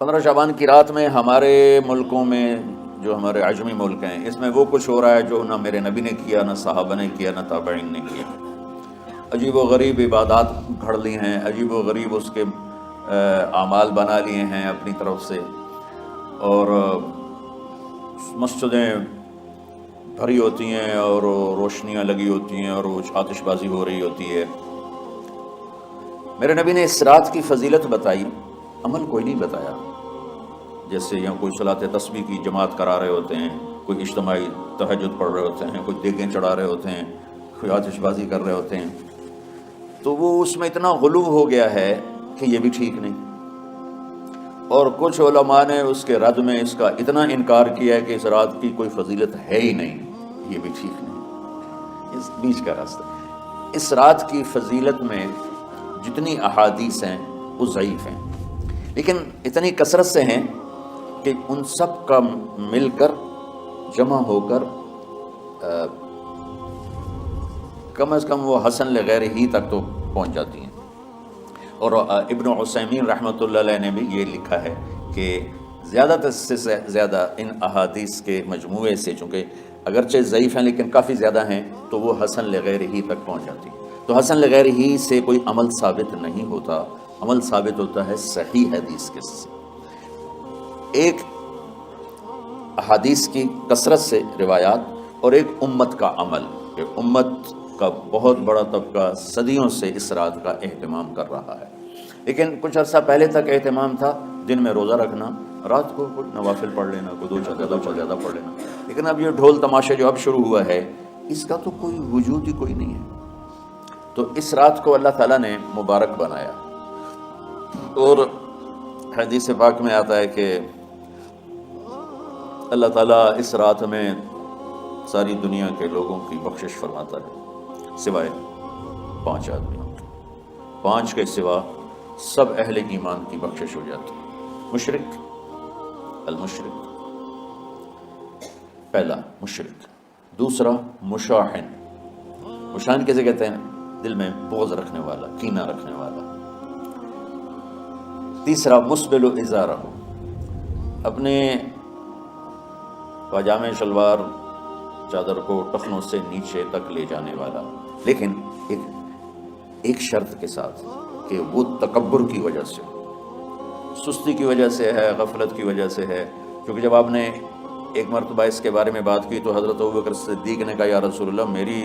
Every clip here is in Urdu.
15 شعبان کی رات میں ہمارے ملکوں میں، جو ہمارے عجمی ملک ہیں، اس میں وہ کچھ ہو رہا ہے جو نہ میرے نبی نے کیا، نہ صحابہ نے کیا، نہ تابعین نے کیا۔ عجیب و غریب عبادات گھڑ لی ہیں، عجیب و غریب اس کے اعمال بنا لیے ہیں اپنی طرف سے، اور مسجدیں بھری ہوتی ہیں اور روشنیاں لگی ہوتی ہیں اور وہ آتش بازی ہو رہی ہوتی ہے۔ میرے نبی نے اس رات کی فضیلت بتائی، عمل کوئی نہیں بتایا۔ جیسے یہاں کوئی صلاۃ تسبیح کی جماعت کرا رہے ہوتے ہیں، کوئی اجتماعی تہجد پڑھ رہے ہوتے ہیں، کوئی دیگیں چڑھا رہے ہوتے ہیں، کوئی آتش بازی کر رہے ہوتے ہیں، تو وہ اس میں اتنا غلو ہو گیا ہے کہ یہ بھی ٹھیک نہیں۔ اور کچھ علماء نے اس کے رد میں اس کا اتنا انکار کیا ہے کہ اس رات کی کوئی فضیلت ہے ہی نہیں، یہ بھی ٹھیک نہیں۔ اس بیچ کا راستہ، اس رات کی فضیلت میں جتنی احادیث ہیں وہ ضعیف ہیں، لیکن اتنی کثرت سے ہیں کہ ان سب کا مل کر جمع ہو کر کم از کم وہ حسن لغیر ہی تک تو پہنچ جاتی ہیں۔ اور ابن عثیمین رحمۃ اللہ علیہ نے بھی یہ لکھا ہے کہ زیادہ سے زیادہ ان احادیث کے مجموعے سے، چونکہ اگرچہ ضعیف ہیں لیکن کافی زیادہ ہیں، تو وہ حسن لغیر ہی تک پہنچ جاتی ہیں۔ تو حسن لغیر ہی سے کوئی عمل ثابت نہیں ہوتا، عمل ثابت ہوتا ہے صحیح حدیث کے سے۔ ایک احادیث کی کثرت سے روایات، اور ایک امت کا عمل، کہ امت کا بہت بڑا طبقہ صدیوں سے اس رات کا اہتمام کر رہا ہے۔ لیکن کچھ عرصہ پہلے تک اہتمام تھا دن میں روزہ رکھنا، رات کو کچھ نوافل پڑھ لینا، کوئی دو زیادہ پڑھ لینا، لیکن اب یہ ڈھول تماشے جو اب شروع ہوا ہے، اس کا تو کوئی وجود ہی کوئی نہیں ہے۔ تو اس رات کو اللہ تعالیٰ نے مبارک بنایا، اور حدیث پاک میں آتا ہے کہ اللہ تعالیٰ اس رات میں ساری دنیا کے لوگوں کی بخشش فرماتا ہے، سوائے 5 آدمیوں کے۔ 5 کے سوا سب اہل ایمان کی بخشش ہو جاتی ہے۔ مشرک، المشرک، پہلا مشرک، دوسرا مشاحن، مشاحن کیسے کہتے ہیں؟ دل میں بغض رکھنے والا، کینہ رکھنے والا۔ تیسرا مسبل ازارہ، اپنے پاجامے شلوار چادر کو ٹخنوں سے نیچے تک لے جانے والا، لیکن ایک شرط کے ساتھ کہ وہ تکبر کی وجہ سے، سستی کی وجہ سے ہے، غفلت کی وجہ سے ہے۔ کیونکہ جب آپ نے ایک مرتبہ اس کے بارے میں بات کی تو حضرت ابوبکر صدیق نے کہا، یا رسول اللہ، میری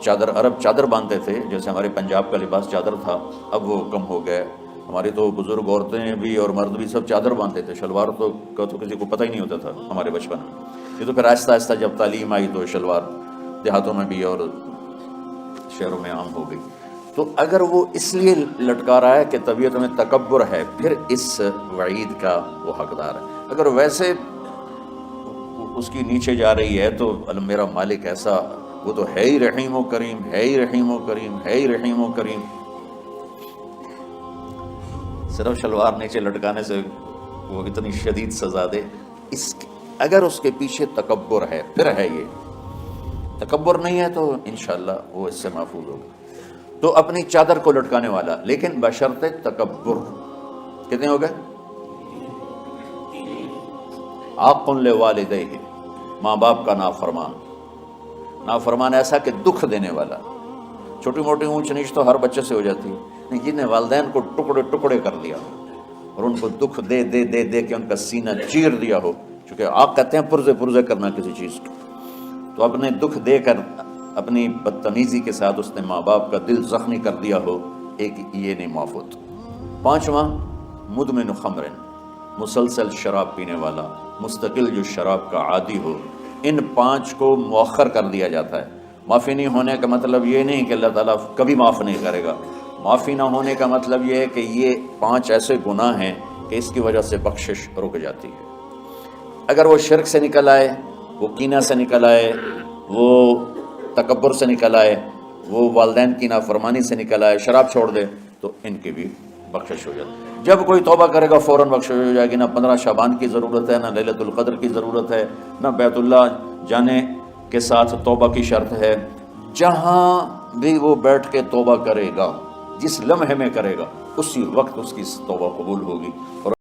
چادر، عرب چادر باندھتے تھے، جیسے ہمارے پنجاب کا لباس چادر تھا، اب وہ کم ہو گئے۔ ہماری تو بزرگ عورتیں بھی اور مرد بھی سب چادر باندھتے تھے، شلوار تو کسی کو پتہ ہی نہیں ہوتا تھا ہمارے بچپن میں۔ یہ تو پھر آہستہ آہستہ جب تعلیم آئی تو شلوار دیہاتوں میں بھی اور شہروں میں عام ہو گئی۔ تو اگر وہ اس لیے لٹکا رہا ہے کہ طبیعت میں تکبر ہے، پھر اس وعید کا وہ حقدار ہے۔ اگر ویسے اس کی نیچے جا رہی ہے تو میرا مالک ایسا، وہ تو ہے ہی رحیم و کریم، ہے ہی رحیم و کریم، ہے ہی رحیم و کریم۔ صرف شلوار نیچے لٹکانے سے وہ اتنی شدید سزا دے، اگر اس کے پیچھے تکبر ہے، پھر ہے یہ۔ تکبر نہیں ہے تو انشاءاللہ وہ اس سے محفوظ ہوگا۔ تو اپنی چادر کو لٹکانے والا، لیکن بشرط تکبر۔ کتنے ہو گئے؟ عاق لوالدیہ، ماں باپ کا نافرمان۔ نافرمان ایسا کہ دکھ دینے والا۔ چھوٹی موٹی اونچ نیچ تو ہر بچے سے ہو جاتی ہے، جن نے والدین کو ٹکڑے ٹکڑے کر دیا اور ان کو دکھ دے دے دے دے کے ان کا سینہ چیر دیا ہو، چونکہ آپ کہتے ہیں پرزے پرزے کرنا کسی چیز کو، تو اپنے دکھ دے کر، اپنی بدتمیزی کے ساتھ اس نے ماں باپ کا دل زخمی کر دیا ہو، ایک یہ نہیں معاف ہوتا۔ 5واں مدمن خمر، مسلسل شراب پینے والا، مستقل جو شراب کا عادی ہو۔ ان 5 کو مؤخر کر دیا جاتا ہے۔ معافی نہیں ہونے کا مطلب یہ نہیں کہ اللہ تعالیٰ کبھی معاف نہیں کرے گا۔ معافی نہ ہونے کا مطلب یہ ہے کہ یہ 5 ایسے گناہ ہیں کہ اس کی وجہ سے بخشش رک جاتی ہے۔ اگر وہ شرک سے نکل آئے، وہ کینہ سے نکل آئے، وہ تکبر سے نکل آئے، وہ والدین کی نافرمانی سے نکل آئے، شراب چھوڑ دے، تو ان کی بھی بخشش ہو جاتی ہے۔ جب کوئی توبہ کرے گا فوراً بخشش ہو جائے گی۔ نہ 15 شعبان کی ضرورت ہے، نہ لیلۃ القدر کی ضرورت ہے، نہ بیت اللہ جانے کے ساتھ توبہ کی شرط ہے۔ جہاں بھی وہ بیٹھ کے توبہ کرے گا، جس لمحے میں کرے گا، اسی وقت اس کی توبہ قبول ہوگی۔ اور